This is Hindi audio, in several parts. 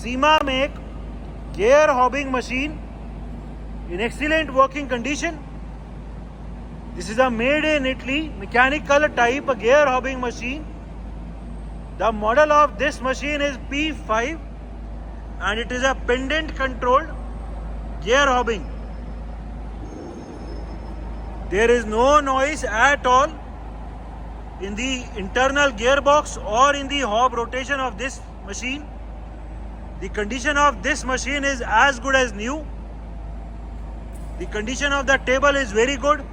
SEMA make gear hobbing machine in excellent working condition. This is a made in Italy mechanical type gear hobbing machine. The model of this machine is P5 and it is a pendant controlled gear hobbing. There is no noise at all in the internal gearbox or in the hob rotation of this machine. The condition of this machine is as good as new. The condition of the table is very good.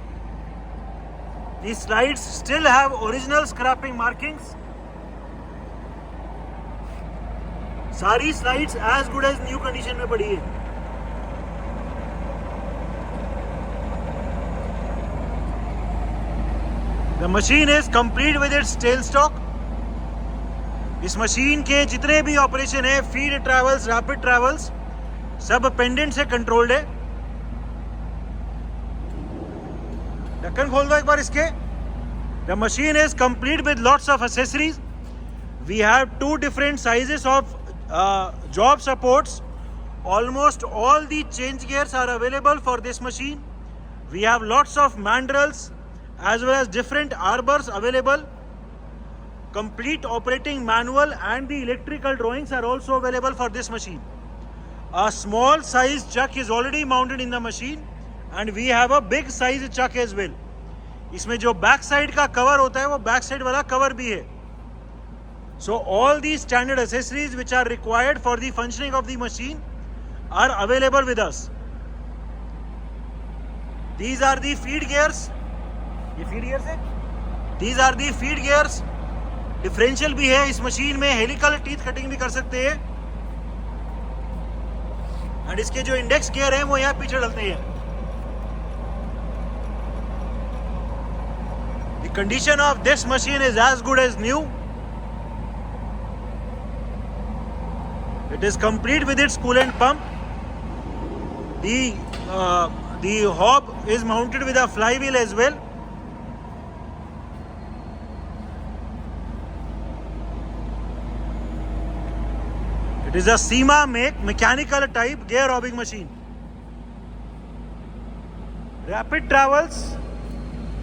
The slides still have original scraping markings. सारी slides as good as new condition में पड़ी है. The machine is complete with its tail stock. इस मशीन के जितने भी ऑपरेशन है, फीड ट्रैवल्स, रैपिड ट्रैवल्स, सब पेंडेंट से कंट्रोल्ड है. ढक्कन खोल दो एक बार इसके. The machine is complete with lots of accessories. We have 2 different sizes of job supports. Almost all the change gears are available for this machine. We have lots of mandrels as well as different arbors available. Complete operating manual and the electrical drawings are also available for this machine. A small size chuck is already mounted in the machine and we have a big size chuck as well. इसमें जो बैक साइड का कवर होता है वो बैक साइड वाला कवर भी है. So all these standard accessories which are required for the functioning of the machine are available with us. These are the feed gears. ये feed gears है. These are the feed gears. Differential भी है इस मशीन में. हेलिकल टीथ कटिंग भी कर सकते हैं. एंड इसके जो इंडेक्स गियर हैं वो यहाँ पीछे डलते हैं. The condition of this machine is as good as new. It is complete with its coolant pump. The hob is mounted with a flywheel as well. It is a SEMA make mechanical type gear hobbing machine. Rapid travels.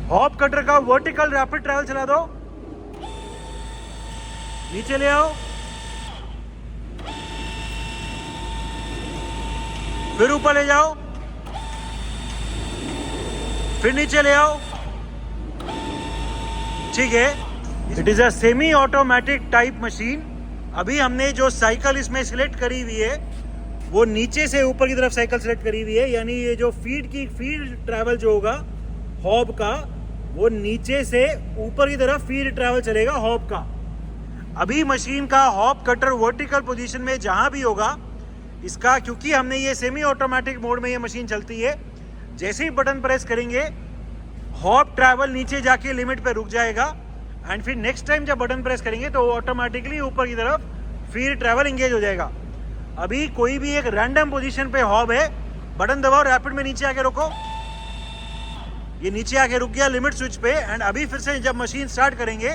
Hob cutter का वर्टिकल रैपिड ट्रैवल चला दो. नीचे ले आओ, फिर ऊपर ले जाओ, फिर नीचे ले आओ. ठीक है. It is a semi automatic type machine. अभी हमने जो साइकिल इसमें सिलेक्ट करी हुई है वो नीचे से ऊपर की तरफ साइकिल सिलेक्ट करी हुई है. यानी ये जो फीड ट्रैवल जो होगा हॉब का, वो नीचे से ऊपर की तरफ फीड ट्रैवल चलेगा हॉब का. अभी मशीन का हॉब कटर वर्टिकल पोजीशन में जहां भी होगा इसका, क्योंकि हमने ये सेमी ऑटोमेटिक मोड में ये मशीन चलती है, जैसे ही बटन प्रेस करेंगे हॉब ट्रैवल नीचे जाके लिमिट पे रुक जाएगा. एंड फिर नेक्स्ट टाइम जब बटन प्रेस करेंगे तो ऑटोमेटिकली ऊपर की तरफ फीड ट्रैवल इंगेज हो जाएगा. अभी कोई भी एक रैंडम पोजीशन पे हॉब है, बटन दबाओ, रैपिड में नीचे आके रोको, ये नीचे आके रुक गया लिमिट स्विच पे. एंड अभी फिर से जब मशीन स्टार्ट करेंगे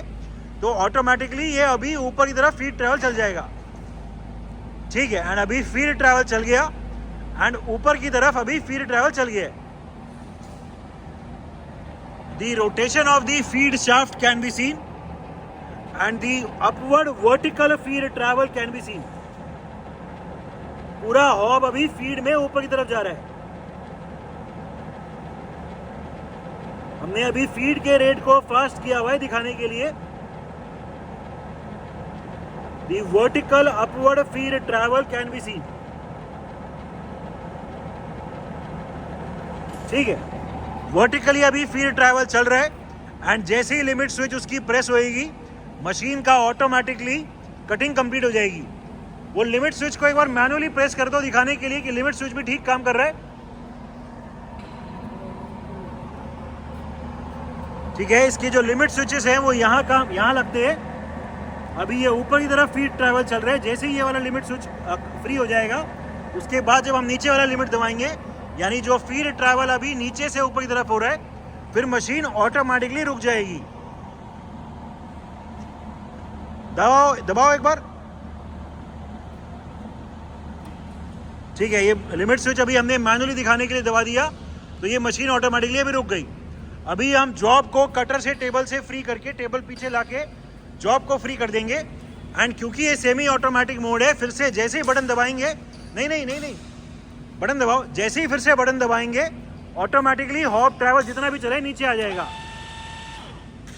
तो ऑटोमेटिकली ये अभी ऊपर की तरफ फीड ट्रैवल चल जाएगा. ठीक है. एंड अभी फीड ट्रैवल चल गया एंड ऊपर की तरफ अभी फीड ट्रैवल चल गया. The rotation of the feed shaft can be scene and the upward vertical feed travel can be scene. पूरा हॉब अभी फीड में ऊपर की तरफ जा रहा है. हमने अभी फीड के रेट को फास्ट किया हुआ है दिखाने के लिए. The vertical upward feed travel can be seen. ठीक है. वर्टिकली अभी फीड ट्रैवल चल रहा है एंड जैसे ही लिमिट स्विच उसकी प्रेस होएगी मशीन का ऑटोमेटिकली कटिंग कंप्लीट हो जाएगी. वो लिमिट स्विच को एक बार मैनुअली प्रेस कर दो दिखाने के लिए कि लिमिट स्विच भी ठीक काम कर रहा है. ठीक है. इसके जो लिमिट स्विचेस हैं वो यहाँ लगते हैं. अभी ये ऊपर की तरफ फीड ट्रैवल चल रहा है. जैसे ही ये वाला लिमिट स्विच फ्री हो जाएगा उसके बाद जब हम नीचे वाला लिमिट दबाएंगे, यानी जो फीड ट्रैवल अभी नीचे से ऊपर की तरफ हो रहा है, फिर मशीन ऑटोमेटिकली रुक जाएगी. दबाओ एक बार. ठीक है, ये लिमिट स्विच अभी हमने मैनुअली दिखाने के लिए दबा दिया तो ये मशीन ऑटोमेटिकली अभी रुक गई। अभी हम जॉब को कटर से टेबल से फ्री करके, टेबल पीछे लाके जॉब को फ्री कर देंगे। एंड क्योंकि ये सेमी ऑटोमेटिक मोड है, फिर से जैसे ही बटन दबाएंगे, नहीं, बटन दबाओ, जैसे ही फिर से बटन दबाएंगे ऑटोमेटिकली हॉप ट्रैवल जितना भी चले नीचे आ जाएगा।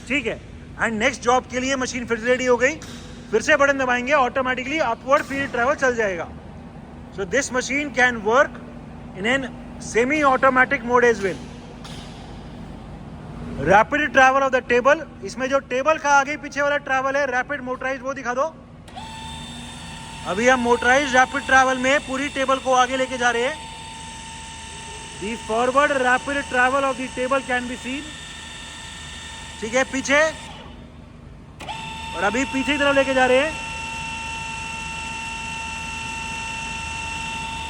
ठीक है, एंड नेक्स्ट जॉब के लिए मशीन फिर रेडी हो गई, फिर से बटन दबाएंगे ऑटोमेटिकली अपवर्ड फील्ड ट्रैवल चल जाएगा। So this machine can work in an semi automatic mode as well. Rapid travel of the table, इसमें जो टेबल का आगे पीछे वाला ट्रैवल है रैपिड मोटराइज, वो दिखा दो। अभी हम मोटराइज रैपिड ट्रैवल में पूरी टेबल को आगे लेके जा रहे हैं। The forward rapid travel of the table can be scene. ठीक है, पीछे, और अभी पीछे की तरफ लेके जा रहे हैं।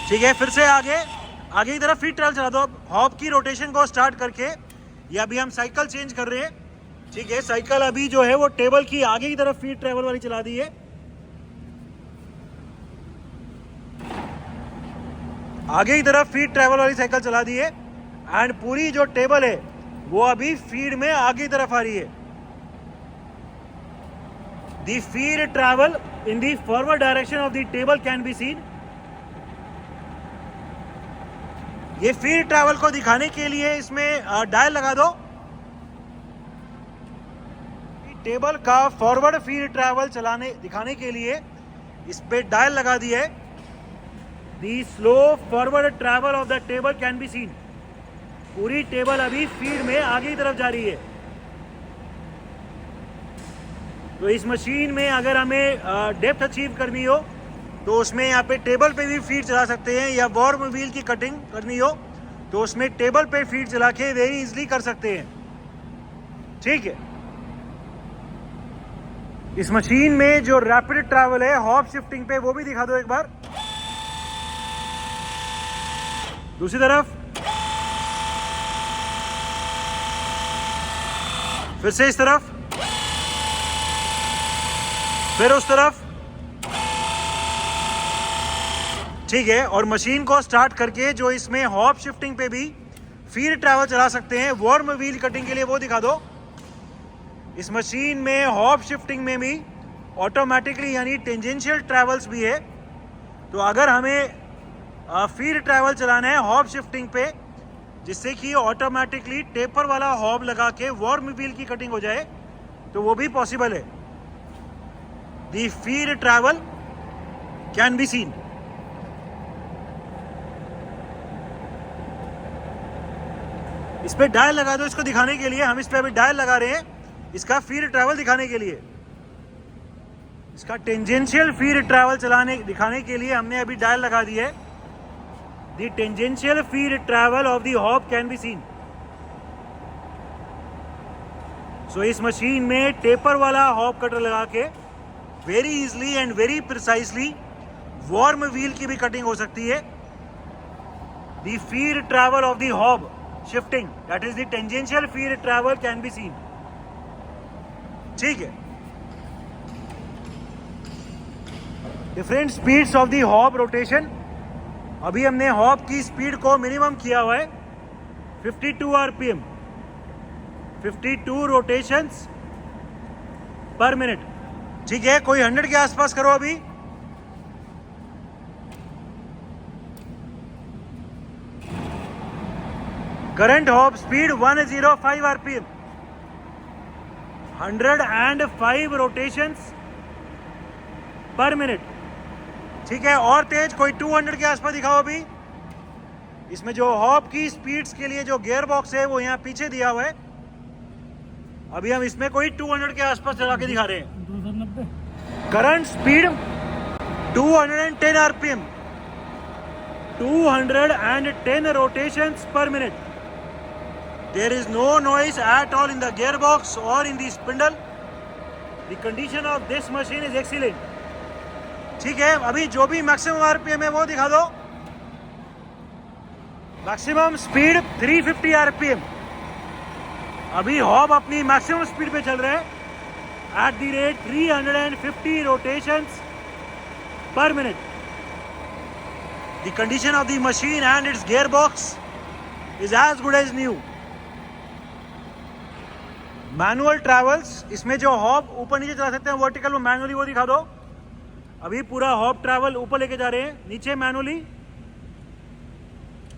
ठीक है, फिर से आगे की तरफ फीड ट्रैवल चला दो। हॉप की रोटेशन को स्टार्ट करके ये अभी हम साइकिल चेंज कर रहे हैं। ठीक है, साइकिल अभी जो है वो टेबल की आगे की तरफ फीड ट्रैवल वाली चला दी है। आगे की तरफ फीड ट्रैवल वाली साइकिल चला दी है एंड पूरी जो टेबल है वो अभी फीड में आगे की तरफ आ रही है। The feed travel in the forward direction of the table can be scene. ये फीड ट्रैवल को दिखाने के लिए इसमें डायल लगा दो। टेबल का फॉरवर्ड फीड ट्रैवल दिखाने के लिए इस पे डायल लगा दी है। The slow forward travel of the table can be scene. पूरी टेबल अभी फीड में आगे की तरफ जा रही है। तो इस मशीन में अगर हमें डेप्थ अचीव करनी हो तो उसमें यहाँ पे टेबल पे भी फीड चला सकते हैं, या वॉर्म व्हील की कटिंग करनी हो तो उसमें टेबल पे फीड चला के वेरी इजीली कर सकते हैं। ठीक है, इस मशीन में जो रैपिड ट्रैवल है हॉप शिफ्टिंग पे, वो भी दिखा दो एक बार। दूसरी तरफ, फिर से इस तरफ, फिर उस तरफ। ठीक है, और मशीन को स्टार्ट करके जो इसमें हॉप शिफ्टिंग पे भी फीड ट्रैवल चला सकते हैं, वॉर्म व्हील कटिंग के लिए, वो दिखा दो। इस मशीन में हॉप शिफ्टिंग में भी ऑटोमेटिकली यानी टेंजेंशियल ट्रैवल्स भी है। तो अगर हमें फीड ट्रैवल चलाना है हॉप शिफ्टिंग पे, जिससे कि ऑटोमेटिकली टेपर वाला हॉब लगा के वॉर्म व्हील की कटिंग हो जाए, तो वो भी पॉसिबल है। The feed travel can be scene. इस पे डायल लगा दो इसको दिखाने के लिए। हम इस पे अभी डायल लगा रहे हैं इसका फीड ट्रैवल दिखाने के लिए। इसका टेंजेंशियल फीड ट्रैवल दिखाने के लिए हमने अभी डायल लगा दी है। The tangential feed travel of the hob can be seen. So इस मशीन में टेपर वाला हॉप कटर लगा के very easily and very precisely worm wheel की भी कटिंग हो सकती है। The feed travel of the hob shifting, that is the tangential feed travel can be seen. ठीक है, different speeds of the hop rotation. अभी हमने हॉप की स्पीड को मिनिमम किया हुआ है 52 आरपीएम, 52 रोटेशंस पर मिनट। ठीक है, कोई 100 के आसपास करो अभी। Current hop speed 105 RPM, 105 rotations पर मिनट। ठीक है, और तेज कोई 200 के आसपास दिखाओ अभी। इसमें जो हॉप की स्पीड्स के लिए जो गियर बॉक्स है वो यहाँ पीछे दिया हुआ है। अभी हम इसमें कोई 200 के आसपास चला के दिखा रहे हैं। 290 करंट स्पीड 210 आरपीएम, 210 रोटेशंस पर minute. There is no noise at all in the gearbox or in the spindle. The condition of this machine is excellent. ठीक है, अभी जो भी मैक्सिमम आरपीएम है वो दिखा दो। Maximum speed 350 RPM. अभी हॉब अपनी मैक्सिमम स्पीड पे चल रहे हैं एट द रेट 350 रोटेशंस पर minute. The condition of the machine and its gearbox is as good as new. Manual travels, इसमें जो हॉब ऊपर नीचे चला सकते हैं वर्टिकल में मैनुअली, वो दिखा दो। अभी पूरा हॉब ट्रैवल ऊपर लेके जा रहे हैं, नीचे मैनुअली।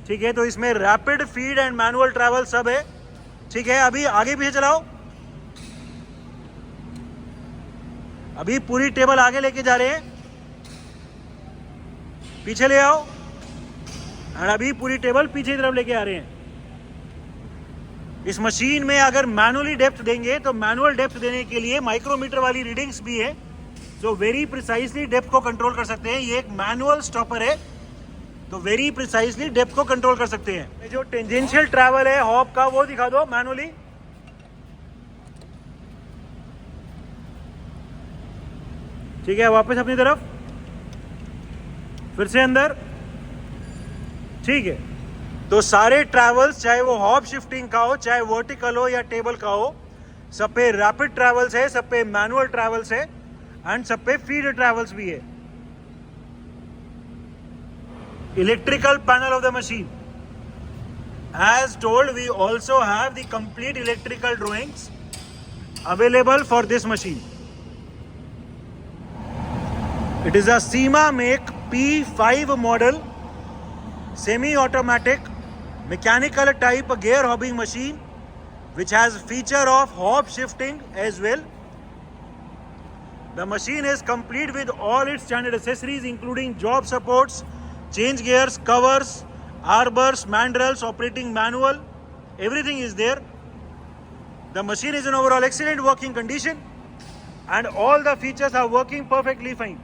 ठीक है, तो इसमें rapid, feed and manual travel सब है। ठीक है, अभी आगे पीछे चलाओ। अभी पूरी टेबल आगे लेके जा रहे हैं, पीछे ले आओ। और अभी पूरी टेबल पीछे की तरफ लेके आ रहे हैं। इस मशीन में अगर मैनुअली डेप्थ देंगे तो मैनुअल डेप्थ देने के लिए माइक्रोमीटर वाली रीडिंग्स भी है, जो वेरी प्रिसाइजली डेप्थ को कंट्रोल कर सकते हैं। ये एक मैनुअल स्टॉपर है, तो वेरी प्रिसाइजली डेप्थ को कंट्रोल कर सकते हैं। ये जो टेंजेंशियल ट्रैवल है हॉब का, वो दिखा दो मैनुअली। ठीक है, वापस अपनी तरफ, फिर से अंदर। ठीक है, तो सारे ट्रैवल्स, चाहे वो हॉब शिफ्टिंग का हो, चाहे वर्टिकल हो या टेबल का हो, सब पे रैपिड ट्रैवल्स है, सब पे मैनुअल ट्रैवल्स है एंड सब पे फीड ट्रैवल्स भी है। Electrical panel of the machine, as told, we also have the complete electrical drawings available for this machine. It is a SEMA make P5 model semi-automatic mechanical type gear hobbing machine, which has feature of hob shifting as well. The machine is complete with all its standard accessories, including job supports, change gears, covers, arbors, mandrels, operating manual. Everything is there. The machine is in overall excellent working condition and all the features are working perfectly fine.